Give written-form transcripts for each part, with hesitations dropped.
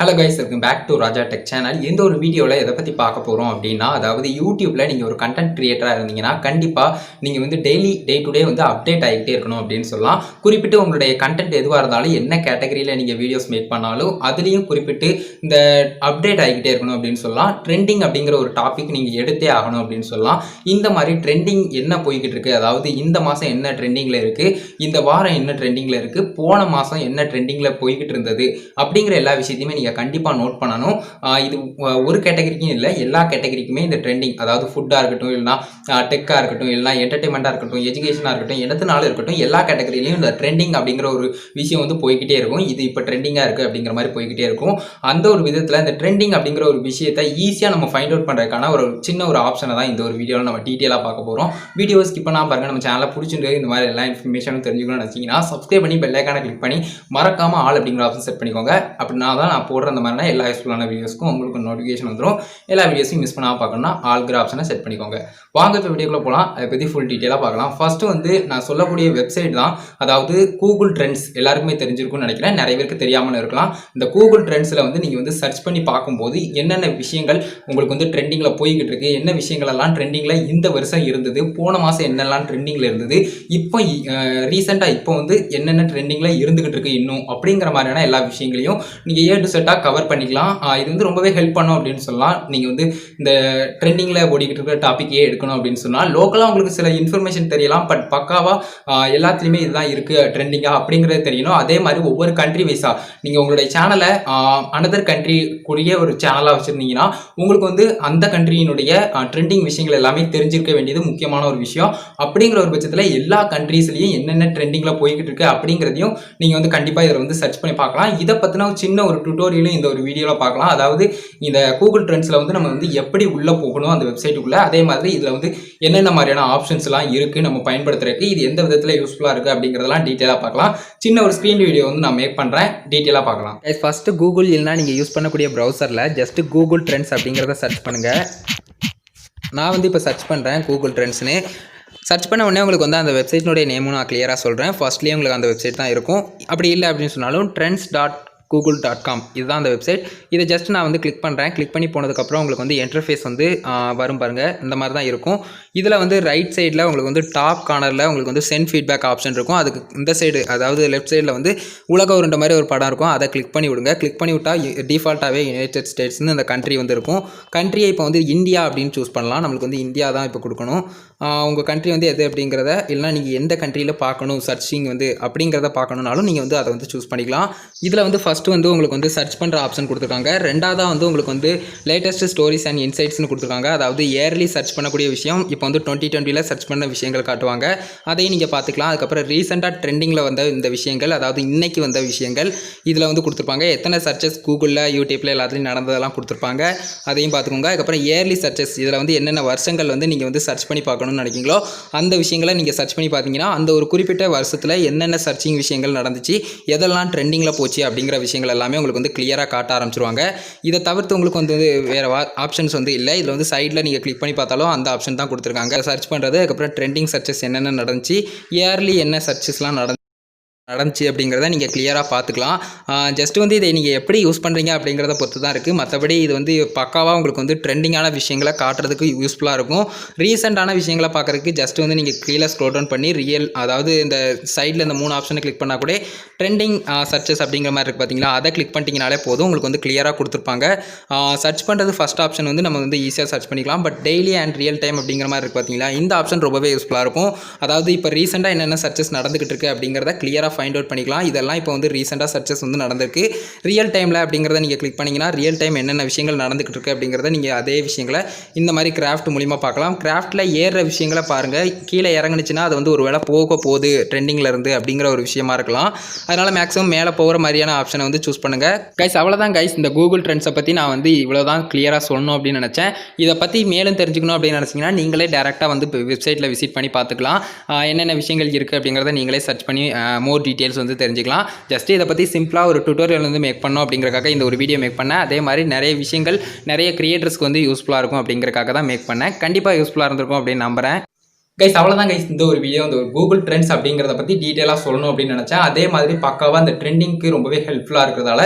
Hello guys, welcome back to Raja tech channel. இந்த ஒரு வீடியோவில் எதை பற்றி பார்க்க போகிறோம் அப்படின்னா, அதாவது யூடியூப்பில் நீங்கள் ஒரு கண்டென்ட் கிரியேட்டராக இருந்தீங்கன்னா கண்டிப்பாக நீங்கள் வந்து டே டு டே வந்து அப்டேட் ஆகிக்கிட்டே இருக்கணும் அப்படின்னு சொல்லலாம். குறிப்பிட்டு உங்களுடைய கண்டென்ட் எதுவாக இருந்தாலும், என்ன கேட்டகரியில் நீங்கள் வீடியோஸ் மேக் பண்ணாலும் அதுலேயும் குறிப்பிட்டு இந்த அப்டேட் ஆகிக்கிட்டே இருக்கணும் அப்படின்னு சொல்லலாம். ட்ரெண்டிங் அப்படிங்கிற ஒரு டாபிக் நீங்கள் எடுத்தே ஆகணும் அப்படின்னு சொல்லலாம். இந்த மாதிரி ட்ரெண்டிங் என்ன போய்கிட்டு இருக்குது, அதாவது இந்த மாதம் என்ன ட்ரெண்டிங்கில் இருக்குது, இந்த வாரம் என்ன ட்ரெண்டிங்கில் இருக்குது, போன மாதம் என்ன ட்ரெண்டிங்கில் போய்கிட்டு இருந்தது அப்படிங்கிற எல்லா விஷயத்தையுமே நீங்கள் கண்டிப்பாக நோட் பண்ணணும். இது ஒரு கேட்டகரிக்கும் இல்லை, எல்லா கேட்டகரிக்குமே இந்த ட்ரெண்டிங், அதாவது ஃபுட்டாக இருக்கட்டும், இல்லைனா டெக்காக இருக்கட்டும், இல்லைனா என்டர்டைன்மெண்ட்டாக இருக்கட்டும், எஜுகேஷனாக இருக்கட்டும், எதுனாலும் இருக்கட்டும், எல்லா கேட்டகரியிலையும் இந்த ட்ரெண்டிங் அப்படிங்கிற ஒரு விஷயம் வந்து போய்கிட்டே இருக்கும். இது இப்போ ட்ரெண்டிங்காக இருக்குது அப்படிங்கிற மாதிரி போய்கிட்டே இருக்கும். அந்த ஒரு விதத்தில் இந்த ட்ரெண்டிங் அப்படிங்கிற ஒரு விஷயத்தை ஈஸியாக நம்ம ஃபைண்ட் அவுட் பண்ணுறதுக்கான ஒரு சின்ன ஒரு ஆப்ஷனை தான் இந்த ஒரு வீடியோவில் நம்ம டீட்டெயிலாக பார்க்க போகிறோம். வீடியோ ஸ்கிப் பண்ணால் பாருங்கள். நம்ம சேனலை பிடிச்சிட்டு இந்த மாதிரி எல்லா இன்ஃபர்மேஷனும் தெரிஞ்சுக்கணும்னு நினச்சிங்கன்னா சப்ஸ்கிரைப் பண்ணி பெல் ஐகானை கிளிக் பண்ணி மறக்காமல் ஆல் அப்படிங்கிற ஆப்ஷன் செட் பண்ணிக்கோங்க. அப்படின்னா தான் நான் போடுற அந்த மாதிரினா எல்லா யூஸ்ஃபுல்லான வீடியோஸ்க்கும் உங்களுக்கு நோட்டிஃபிகேஷன் வந்துடும். எல்லா வீடியோஸையும் மிஸ் பண்ணாமல் பார்க்கணும்னா ஆல்கிற ஆப்ஷனை செட் பண்ணிக்கோங்க. வாங்க இப்போ வீடியோக்குள்ள போகலாம். அதை பற்றி ஃபுல் டீட்டெயிலாக பார்க்கலாம். ஃபர்ஸ்ட் வந்து நான் சொல்லக்கூடிய வெப்சைட் தான், அதாவது கூகுள் ட்ரெண்ட்ஸ். எல்லாருக்குமே தெரிஞ்சிருக்கும்னு நினைக்கிறேன், நிறைய பேருக்கு தெரியாமல் இருக்கலாம். இந்த கூகுள் ட்ரெண்ட்ஸில் வந்து நீங்கள் வந்து சர்ச் பண்ணி பார்க்கும்போது என்னென்ன விஷயங்கள் உங்களுக்கு வந்து ட்ரெண்டிங்கில் போய்கிட்டு இருக்கு, என்ன விஷயங்கள் எல்லாம் ட்ரெண்டிங்கில் இந்த வருஷம் இருந்தது, போன மாதம் என்னெல்லாம் ட்ரெண்டிங்கில் இருந்தது, இப்போ ரீசெண்டாக இப்போ வந்து என்னென்ன ட்ரெண்டிங்கில் இருந்துகிட்டு இருக்கு இன்னும் அப்படிங்கிற மாதிரியான எல்லா விஷயங்களையும் நீங்கள் ஏ டு செட்டாக கவர் பண்ணிக்கலாம். இது வந்து ரொம்பவே ஹெல்ப் பண்ணும் அப்படின்னு சொல்லலாம். நீங்கள் வந்து இந்த ட்ரெண்டிங்கில் ஓடிக்கிட்டு இருக்கிற டாப்பிக்கே எடுக்கணும் அப்படின்னு சொன்னால் லோக்கலாக உங்களுக்கு சில இன்ஃபர்மேஷன் தெரியலாம், பட் பக்காவாக எல்லாத்துலேயுமே இதுதான் இருக்குது ட்ரெண்டிங்காக அப்படிங்கிறது தெரியணும். அதே மாதிரி ஒவ்வொரு கண்ட்ரி வைஸாக நீங்கள் உங்களுடைய சேனலை அனதர் கண்ட்ரிக்குரிய ஒரு சேனலாக வச்சுருந்தீங்கன்னா உங்களுக்கு வந்து அந்த கண்ட்ரியினுடைய ட்ரெண்டிங் விஷயங்கள் எல்லாமே தெரிஞ்சிருக்க வேண்டியது முக்கியமான ஒரு விஷயம். அப்படிங்கிற ஒரு பட்சத்தில் எல்லா கண்ட்ரீஸ்லையும் என்னென்ன ட்ரெண்டிங்கில் போய்கிட்டு இருக்கு அப்படிங்கிறதையும் நீங்கள் வந்து கண்டிப்பாக இதில் வந்து சர்ச் பண்ணி பார்க்கலாம். இதை பற்றின சின்ன ஒரு டுட்டோரியலும் இந்த ஒரு வீடியோவில் பார்க்கலாம். அதாவது இந்த கூகுள் ட்ரெண்ட்ஸில் வந்து நம்ம வந்து எப்படி உள்ளே போகணும் அந்த வெப்சைட்டுக்குள்ளே, அதே மாதிரி இதில் வந்து என்னென்ன மாதிரியான ஆப்ஷன்ஸ்லாம் இருக்குது நம்ம பயன்படுத்துறதுக்கு, இது எந்த விதத்தில் யூஸ்ஃபுல்லாக இருக்குது அப்படிங்கிறதெல்லாம் டீட்டெயிலாக பார்க்கலாம். சின்ன ஒரு ஸ்க்ரீன் வீடியோ வந்து நான் மேக் பண்ணுறேன், டீட்டெயிலாக பார்க்கலாம். ஃபஸ்ட்டு கூகுள் இல்லைனா நீங்கள் யூஸ் பண்ணக்கூடிய ப்ரௌசரில் ஜஸ்ட் கூகுள் ட்ரெண்ட்ஸ் அப்படிங்கிறத சர்ச் பண்ணுங்கள். நான் வந்து இப்போ சர்ச் பண்ணுறேன் கூகுள் ட்ரெண்ட்ஸ்னு. சர்ச் பண்ண உடனே உங்களுக்கு வந்து அந்த வெப்சைட்டினுடைய நேமும் நான் கிளியராக சொல்கிறேன். ஃபர்ஸ்ட்லேயே உங்களுக்கு அந்த வெப்சைட் தான் இருக்கும். அப்படி இல்லை அப்படின்னு சொன்னாலும் trends.google.com இதுதான் அந்த வெப்சைட். இதை ஜஸ்ட் நான் வந்து கிளிக் பண்ணுறேன். கிளிக் பண்ணி போனதுக்கப்புறம் உங்களுக்கு வந்து இன்டர்ஃபேஸ் வந்து வரும் பாருங்கள், இந்த மாதிரி தான் இருக்கும். இதில் வந்து ரைட் சைடில் உங்களுக்கு வந்து டாப் கார்னரில் உங்களுக்கு வந்து சென்ட் ஃபீட்பேக் ஆப்ஷன் இருக்கும். அதுக்கு இந்த சைடு, அதாவது லெஃப்ட் சைடில் வந்து உலக உருண்ட மாதிரி ஒரு படம் இருக்கும். அதை கிளிக் பண்ணி விடுங்க. கிளிக் பண்ணி விட்டால் டிஃபால்ட்டாகவே யுனைடெட் ஸ்டேட்ஸ்னு இந்த கண்ட்ரி வந்து இருக்கும். கண்ட்ரியை இப்போ வந்து இந்தியா அப்படின்னு சூஸ் பண்ணலாம். நம்மளுக்கு வந்து இந்தியா தான் இப்போ கொடுக்கணும். உங்கள் கண்ட்ரி வந்து எது அப்படிங்கிறத, இல்லைனா நீங்கள் எந்த கண்ட்ரியில் பார்க்கணும் சர்ச்சிங் வந்து அப்படிங்கிறத பார்க்கணுன்னாலும் நீங்கள் வந்து அதை வந்து சூஸ் பண்ணிக்கலாம். இதில் வந்து ஃபஸ்ட்டு வந்து உங்களுக்கு வந்து சர்ச் பண்ணுற ஆப்ஷன் கொடுத்துருக்காங்க. ரெண்டாவதாக வந்து உங்களுக்கு வந்து லேட்டஸ்ட் ஸ்டோரிஸ் அண்ட் இன்சைட்ஸ்னு கொடுத்துருக்காங்க. அதாவது இயர்லி சர்ச் பண்ணக்கூடிய விஷயம், இப்போ வந்து 2020 சர்ச் பண்ண விஷயங்கள் காட்டுவாங்க, அதையும் நீங்கள் பார்த்துக்கலாம். அதுக்கப்புறம் ரீசெண்டாக ட்ரெண்டிங்கில் வந்த இந்த விஷயங்கள், அதாவது இன்னைக்கு வந்த விஷயங்கள் இதில் வந்து கொடுத்துருப்பாங்க. எத்தனை சர்ச்சஸ் கூகுளில், யூடியூப்பில் எல்லாத்துலேயும் நடந்ததெல்லாம் கொடுத்துருப்பாங்க, அதையும் பார்த்துக்கோங்க. அதுக்கப்புறம் இயர்லி சர்ச்சஸ், இதில் வந்து என்னென்ன வருஷங்கள் வந்து நீங்கள் வந்து சர்ச் பண்ணி பார்க்கணும்னு நினைக்கிங்களோ அந்த விஷயங்களை நீங்கள் சர்ச் பண்ணி பார்த்தீங்கன்னா அந்த ஒரு குறிப்பிட்ட வருஷத்தில் என்னென்ன சர்ச்சிங் விஷயங்கள் நடந்துச்சு, எதெல்லாம் ட்ரெண்டிங்கில் போச்சு அப்படிங்கிற விஷயங்கள் எல்லாமே உங்களுக்கு வந்து கிளியராக காட்ட ஆரம்பிச்சிருவாங்க. இதை தவிர்த்து உங்களுக்கு வந்து வேறு ஆப்ஷன்ஸ் வந்து இல்லை. இதில் வந்து சைடில் நீங்கள் கிளிக் பண்ணி பார்த்தாலும் அந்த ஆப்ஷன் தான் கொடுத்துருக்காங்க. சர்ச் பண்ணுறது, அதுக்கப்புறம் ட்ரெண்டிங் சர்ச்சஸ் என்னென்ன நடந்துச்சு, இயர்லி என்ன சர்ச்சஸ்லாம் நடந்துச்சு அப்படிங்கிறத நீங்கள் கிளியராக பார்த்துக்கலாம். ஜஸ்ட் வந்து இதை நீங்கள் எப்படி யூஸ் பண்ணுறீங்க அப்படிங்கிறத பொறுத்து தான் இருக்குது. மற்றபடி இது வந்து பக்காவாக உங்களுக்கு வந்து ட்ரெண்டிங்கான விஷயங்களை காட்டுறதுக்கு யூஸ்ஃபுல்லாக இருக்கும். ரீசெண்டான விஷயங்களை பார்க்குறதுக்கு ஜஸ்ட் வந்து நீங்கள் கீழே ஸ்க்ரோல் டவுன் பண்ணி அதாவது இந்த சைடில் இந்த 3 ஆப்ஷனை கிளிக் பண்ணால் கூட ட்ரெண்டிங் சர்ச்சஸ் அப்படிங்கிற மாதிரி இருக்குது பார்த்தீங்களா, அதை கிளிக் பண்ணிட்டீங்கனாலே போதும். உங்களுக்கு வந்து கிளியராக கொடுத்துருப்பாங்க. சர்ச் பண்ணுறது ஃபஸ்ட் ஆப்ஷன் வந்து நம்ம வந்து ஈஸியாக சர்ச் பண்ணிக்கலாம். But daily and real time அப்படிங்கிற மாதிரி இருக்குது பார்த்தீங்களா, இந்த ஆப்ஷன் ரொம்பவே யூஸ்ஃபுல்லாக இருக்கும். அதாவது இப்போ ரீசெண்டாக என்னென்ன சர்ச்சஸ் நடந்துகிட்டு இருக்குது அப்படிங்கிறத கிளியராக ஃபைண்ட் அவுட் பண்ணிக்கலாம். இதெல்லாம் இப்போ வந்து ரீசெண்டாக சர்ச்சஸ் வந்து நடந்திருக்கு. ரியல் டைமில் அப்படிங்கிறத நீங்கள் கிளிக் பண்ணிங்கன்னா ரியல் டைம் என்னென்ன விஷயங்கள் நடந்துகிட்டு இருக்குது அப்படிங்கிறத நீங்கள் அதே விஷயங்களை இந்த மாதிரி கிராஃப்ட் மூலிமா பார்க்கலாம். கிராஃப்ட்டில் ஏறுற விஷயங்களை பாருங்கள், கீழே இறங்குனுச்சுன்னா அது வந்து ஒரு வேளை போக போகுது ட்ரெண்டிங்கில் இருந்து அப்படிங்கிற ஒரு விஷயமா இருக்கலாம். அதனால் மேக்ஸிமம் மேலே போகிற மாதிரியான ஆப்ஷனை வந்து சூஸ் பண்ணுங்கள். கைஸ், அவ்வளோதான் கைஸ். இந்த கூகுள் ட்ரெண்ட்ஸை பற்றி நான் வந்து இவ்வளோ தான் கிளியராக சொல்லணும் அப்படின்னு நினச்சேன். இதை பற்றி மேலும் தெரிஞ்சுக்கணும் அப்படின்னு நினச்சிங்கன்னா நீங்களே டேரெக்டாக வந்து வெப்சைட்டில் விசிட் பண்ணி பார்த்துக்கலாம். என்னென்ன விஷயங்கள் இருக்குது அப்படிங்கிறத நீங்களே சர்ச் பண்ணி மோர் டீட்டெயில்ஸ் வந்து தெரிஞ்சுக்கலாம். ஜஸ்ட் இதை பற்றி சிம்பிளாக ஒரு டுட்டோரியல் வந்து மேக் பண்ணோம் அப்படிங்கிறக்காக இந்த ஒரு வீடியோ மேக் பண்ணேன். அதே மாதிரி நிறைய விஷயங்கள் நிறைய கிரியேட்டர்ஸ்க்கு வந்து யூஸ்ஃபுல்லாக இருக்கும் அப்படிங்கிறக்காக தான் மேக் பண்ணேன். கண்டிப்பாக யூஸ்ஃபுல்லாக இருந்திருக்கும் அப்படின்னு நம்புகிறேன். கைஸ் அவ்வளோதான் கைஸ் இந்த ஒரு வீடியோ இந்த ஒரு கூகுள் ட்ரெண்ட்ஸ் அப்படிங்கிறத பற்றி டீட்டெயிலாக சொல்லணும் அப்படின்னு நினச்சேன். அதே மாதிரி பக்காவாக அந்த ட்ரெண்டிங்க்கு ரொம்பவே ஹெல்ப்ஃபுல்லாக இருக்கிறதால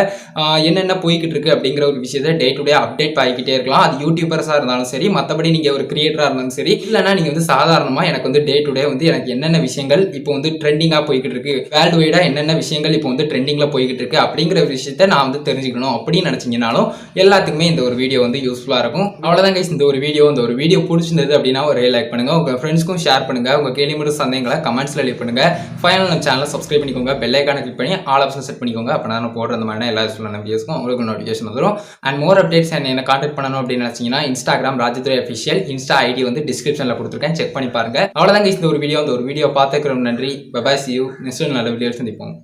என்னென்ன போய்கிட்டு இருக்கு அப்படிங்கிற ஒரு விஷயத்தை டே டு டே அப்டேட் ஆகிக்கிட்டே இருக்கலாம். அது யூடியூபர்ஸாக இருந்தாலும் சரி, மற்றபடி நீங்கள் ஒரு கிரியேட்டராக இருந்தாலும் சரி, இல்லைனா நீங்கள் வந்து சாதாரணமாக எனக்கு வந்து டே டு டே வந்து எனக்கு என்னென்ன விஷயங்கள் இப்போ வந்து ட்ரெண்டிங்காக போய்கிட்டு இருக்கு, வேர்ல்டு வைடாக என்னென்ன விஷயங்கள் இப்போ வந்து ட்ரெண்டிங்கில் போய்கிட்டு இருக்கு அப்படிங்கிற விஷயத்தை நான் வந்து தெரிஞ்சுக்கணும் அப்படின்னு நினச்சிங்கனாலும் எல்லாத்துக்குமே இந்த ஒரு வீடியோ வந்து யூஸ்ஃபுல்லாக இருக்கும். அவ்வளோதான் கைஸ் இந்த ஒரு வீடியோ பிடிச்சிருந்தது அப்படின்னா ஒரு லைக் பண்ணுங்க, உங்கள் ஃப்ரெண்ட்ஸ்க்கும் ஷேர் பண்ணுங்க, உங்க கேள்வி மற்றும் சந்தேகங்களை கமெண்ட்ஸ்ல லீவ் பண்ணுங்க. ஃபைனல் நம்ம சேனலை சப்ஸ்கிரைப் பண்ணிக்கோங்க, பெல் ஐகானை கிளிக் பண்ணி ஆல் ஆப்ஷன் செட் பண்ணிக்கோங்க. அப்போ நான் போடுற அந்த மாதிரி எல்லா யூஸ்ஃபுல்லான வீடியோஸ்க்கும் உங்களுக்கு நோட்டிஃபிகேஷன் வந்துடும். அண்ட் மோர் அப்டேட்ஸ் என்ன கான்டாக்ட் பண்ணணும் அப்படின்னு நினைச்சீங்கன்னா Instagram Rajadurai official insta ID வந்து டிஸ்கிரிப்ஷன்ல கொடுத்துருக்கேன், செக் பண்ணி பாருங்க. அவ்வளோதான் இந்த ஒரு வீடியோ பார்த்துக்கிறோம். நன்றி, bye bye, see you. Next நல்ல வீடியோ சந்திப்போம்.